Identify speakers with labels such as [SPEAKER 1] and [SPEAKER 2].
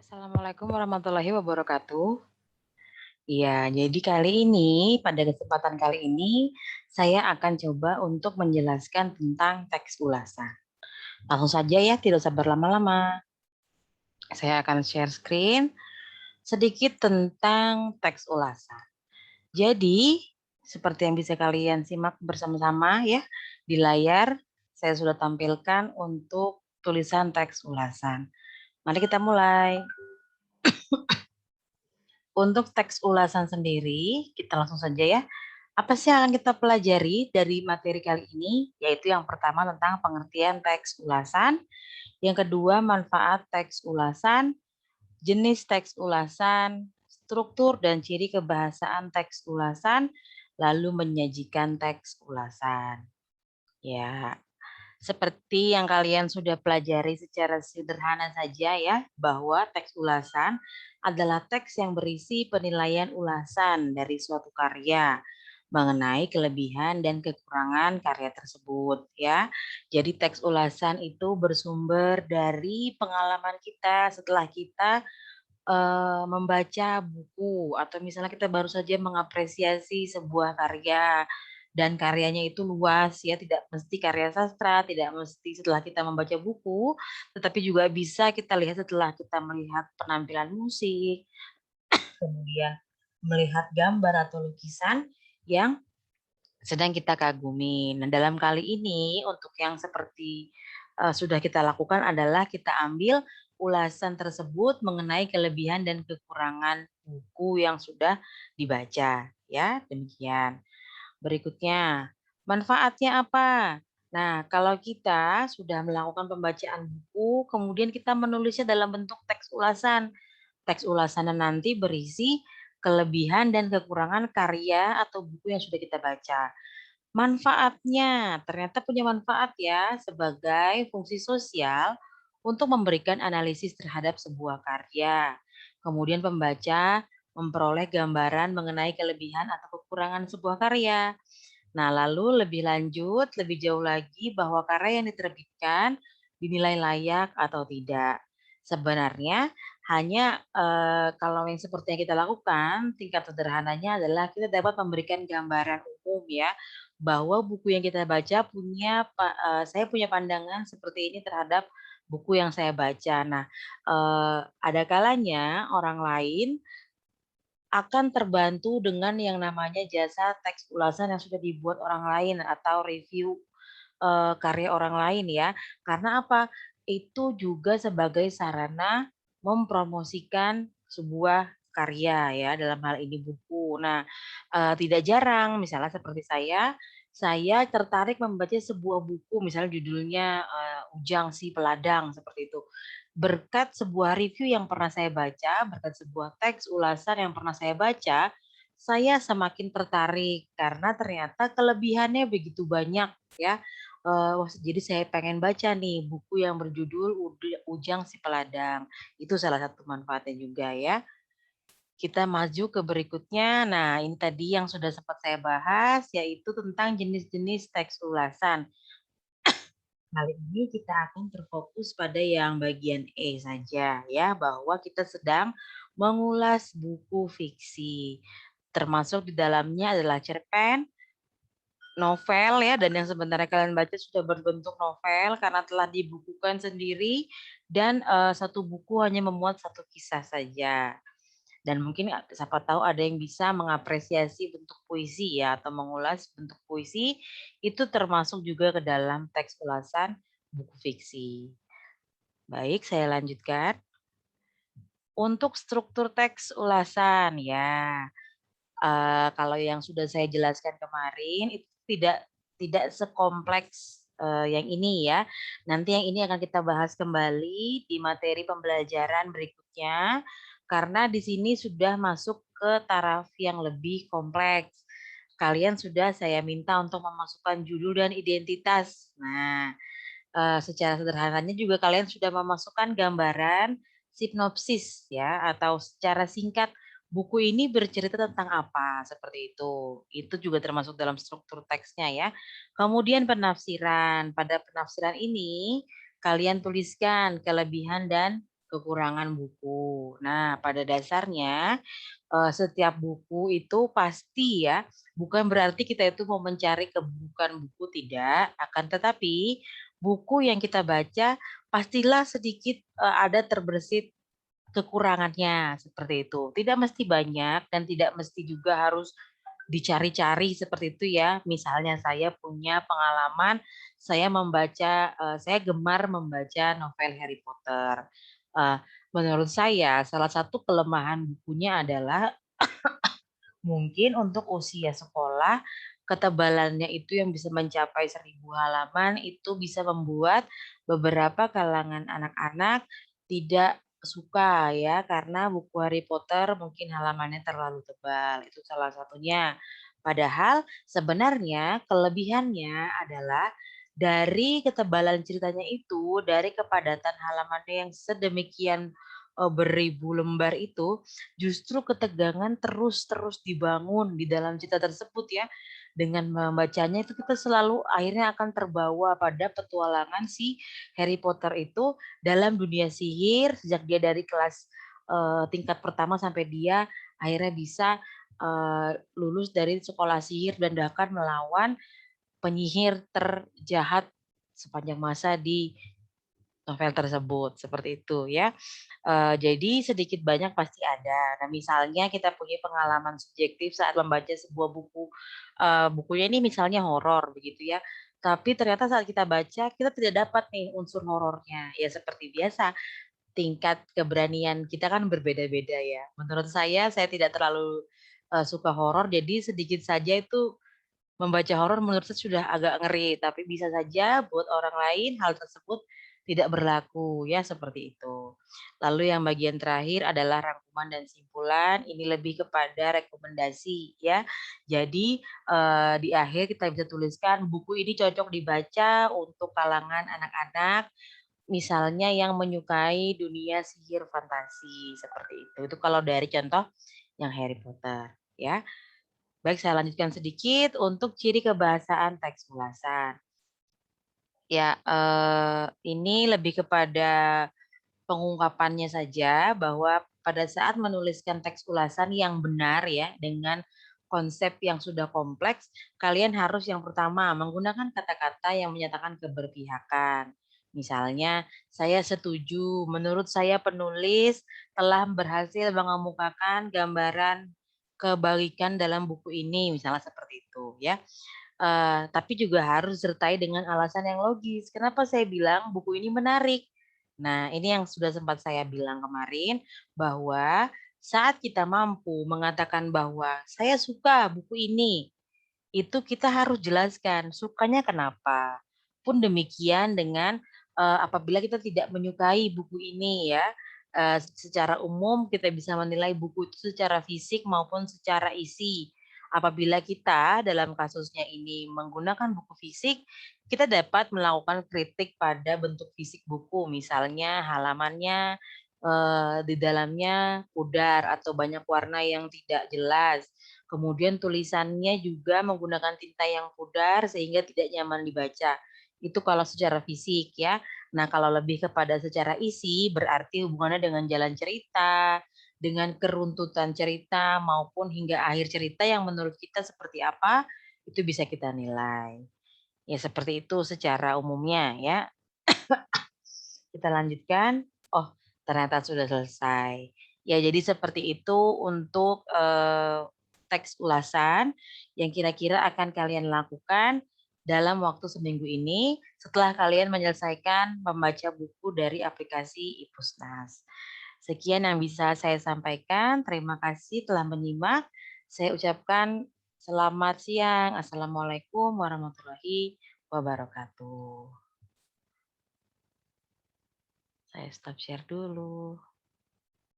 [SPEAKER 1] Assalamualaikum warahmatullahi wabarakatuh. Iya, jadi pada kesempatan kali ini, saya akan coba untuk menjelaskan tentang teks ulasan. Langsung saja ya, tidak usah berlama-lama. Saya akan share screen sedikit tentang teks ulasan. Jadi, seperti yang bisa kalian simak bersama-sama ya, di layar saya sudah tampilkan untuk tulisan teks ulasan. Mari kita mulai. Untuk teks ulasan sendiri, kita langsung saja ya. Apa sih yang akan kita pelajari dari materi kali ini? Yaitu yang pertama tentang pengertian teks ulasan, yang kedua manfaat teks ulasan, jenis teks ulasan, struktur dan ciri kebahasaan teks ulasan, lalu menyajikan teks ulasan. Ya, seperti yang kalian sudah pelajari secara sederhana saja ya, bahwa teks ulasan adalah teks yang berisi penilaian ulasan dari suatu karya mengenai kelebihan dan kekurangan karya tersebut ya. Jadi teks ulasan itu bersumber dari pengalaman kita setelah kita membaca buku atau misalnya kita baru saja mengapresiasi sebuah karya dan karyanya itu luas ya, tidak mesti karya sastra, tidak mesti setelah kita membaca buku, tetapi juga bisa kita lihat setelah kita melihat penampilan musik, kemudian melihat gambar atau lukisan yang sedang kita kagumi. Nah, dalam kali ini untuk yang seperti, sudah kita lakukan adalah kita ambil ulasan tersebut mengenai kelebihan dan kekurangan buku yang sudah dibaca, ya, demikian. Berikutnya, manfaatnya apa? Nah, kalau kita sudah melakukan pembacaan buku, kemudian kita menulisnya dalam bentuk teks ulasan. Teks ulasannya nanti berisi kelebihan dan kekurangan karya atau buku yang sudah kita baca. Manfaatnya, ternyata punya manfaat ya sebagai fungsi sosial untuk memberikan analisis terhadap sebuah karya. Kemudian pembaca memperoleh gambaran mengenai kelebihan atau kekurangan sebuah karya. Nah, lalu lebih lanjut, lebih jauh lagi bahwa karya yang diterbitkan dinilai layak atau tidak. Sebenarnya hanya kalau yang seperti yang kita lakukan, tingkat sederhananya adalah kita dapat memberikan gambaran umum ya, bahwa buku yang kita baca saya punya pandangan seperti ini terhadap buku yang saya baca. Nah, ada kalanya orang lain akan terbantu dengan yang namanya jasa teks ulasan yang sudah dibuat orang lain atau review, karya orang lain ya. Karena apa? Itu juga sebagai sarana mempromosikan sebuah karya ya, dalam hal ini buku. Nah, tidak jarang misalnya seperti saya tertarik membaca sebuah buku misalnya judulnya, Ujang Si Peladang seperti itu. Berkat sebuah review yang pernah saya baca, berkat sebuah teks ulasan yang pernah saya baca, saya semakin tertarik karena ternyata kelebihannya begitu banyak ya. Wah, jadi saya pengen baca nih buku yang berjudul Ujang Si Peladang. Itu salah satu manfaatnya juga ya. Kita maju ke berikutnya. Nah, ini tadi yang sudah sempat saya bahas, yaitu tentang jenis-jenis teks ulasan. Kali ini kita akan terfokus pada yang bagian E saja ya, bahwa kita sedang mengulas buku fiksi. Termasuk di dalamnya adalah cerpen, novel ya, dan yang sebenarnya kalian baca sudah berbentuk novel karena telah dibukukan sendiri dan satu buku hanya memuat satu kisah saja. Dan mungkin siapa tahu ada yang bisa mengapresiasi bentuk puisi ya atau mengulas bentuk puisi itu termasuk juga ke dalam teks ulasan buku fiksi. Baik, saya lanjutkan. Untuk struktur teks ulasan ya, kalau yang sudah saya jelaskan kemarin itu tidak sekompleks, yang ini ya. Nanti yang ini akan kita bahas kembali di materi pembelajaran berikutnya, karena di sini sudah masuk ke taraf yang lebih kompleks. Kalian sudah saya minta untuk memasukkan judul dan identitas. Nah, secara sederhananya juga kalian sudah memasukkan gambaran sinopsis ya, atau secara singkat buku ini bercerita tentang apa, seperti itu. Itu juga termasuk dalam struktur teksnya ya. Kemudian penafsiran. Pada penafsiran ini, kalian tuliskan kelebihan dan kekurangan buku. Nah, pada dasarnya setiap buku itu pasti ya, bukan berarti kita itu mau mencari keburukan buku, tidak, akan tetapi buku yang kita baca pastilah sedikit, ada terbersit kekurangannya, seperti itu. Tidak mesti banyak dan tidak mesti juga harus dicari-cari seperti itu ya. Misalnya saya punya pengalaman, saya gemar membaca novel Harry Potter. Eee, Menurut saya salah satu kelemahan bukunya adalah mungkin untuk usia sekolah, ketebalannya itu yang bisa mencapai 1.000 halaman itu bisa membuat beberapa kalangan anak-anak tidak suka ya, karena buku Harry Potter mungkin halamannya terlalu tebal, itu salah satunya. Padahal sebenarnya kelebihannya adalah dari ketebalan ceritanya itu, dari kepadatan halamannya yang sedemikian, beribu lembar itu, justru ketegangan terus-terus dibangun di dalam cerita tersebut ya. Dengan membacanya itu kita selalu akhirnya akan terbawa pada petualangan si Harry Potter itu dalam dunia sihir sejak dia dari kelas, tingkat pertama sampai dia akhirnya bisa, lulus dari sekolah sihir dan bahkan melawan penyihir terjahat sepanjang masa di novel tersebut, seperti itu ya. Jadi sedikit banyak pasti ada. Nah, misalnya kita punya pengalaman subjektif saat membaca sebuah buku, bukunya ini misalnya horor begitu ya, tapi ternyata saat kita baca, kita tidak dapat nih unsur horornya. Ya seperti biasa, tingkat keberanian kita kan berbeda-beda ya. Menurut saya tidak terlalu, suka horor, jadi sedikit saja itu membaca horor menurut saya sudah agak ngeri, tapi bisa saja buat orang lain hal tersebut tidak berlaku, ya seperti itu. Lalu yang bagian terakhir adalah rangkuman dan simpulan, ini lebih kepada rekomendasi ya. Jadi, di akhir kita bisa tuliskan buku ini cocok dibaca untuk kalangan anak-anak, misalnya yang menyukai dunia sihir fantasi, seperti itu. Itu kalau dari contoh yang Harry Potter, ya. Baik, saya lanjutkan sedikit untuk ciri kebahasaan teks ulasan. Ya, ini lebih kepada pengungkapannya saja bahwa pada saat menuliskan teks ulasan yang benar ya, dengan konsep yang sudah kompleks, kalian harus yang pertama menggunakan kata-kata yang menyatakan keberpihakan. Misalnya, saya setuju, menurut saya penulis telah berhasil mengemukakan gambaran kebaikan dalam buku ini, misalnya seperti itu ya. Tapi juga harus disertai dengan alasan yang logis. Kenapa saya bilang buku ini menarik? Nah, ini yang sudah sempat saya bilang kemarin, bahwa saat kita mampu mengatakan bahwa, "Saya suka buku ini." Itu kita harus jelaskan sukanya kenapa. Pun demikian dengan, apabila kita tidak menyukai buku ini ya, secara umum kita bisa menilai buku itu secara fisik maupun secara isi. Apabila kita dalam kasusnya ini menggunakan buku fisik, kita dapat melakukan kritik pada bentuk fisik buku, misalnya halamannya, di dalamnya pudar atau banyak warna yang tidak jelas. Kemudian tulisannya juga menggunakan tinta yang pudar sehingga tidak nyaman dibaca. Itu kalau secara fisik ya. Nah, kalau lebih kepada secara isi berarti hubungannya dengan jalan cerita, dengan keruntutan cerita maupun hingga akhir cerita yang menurut kita seperti apa, itu bisa kita nilai. Ya seperti itu secara umumnya ya. Kita lanjutkan. Oh, ternyata sudah selesai. Ya, jadi seperti itu untuk, teks ulasan yang kira-kira akan kalian lakukan dalam waktu seminggu ini, setelah kalian menyelesaikan membaca buku dari aplikasi iPusnas. Sekian yang bisa saya sampaikan, terima kasih telah menyimak. Saya ucapkan selamat siang. Assalamualaikum warahmatullahi wabarakatuh. Saya stop share dulu.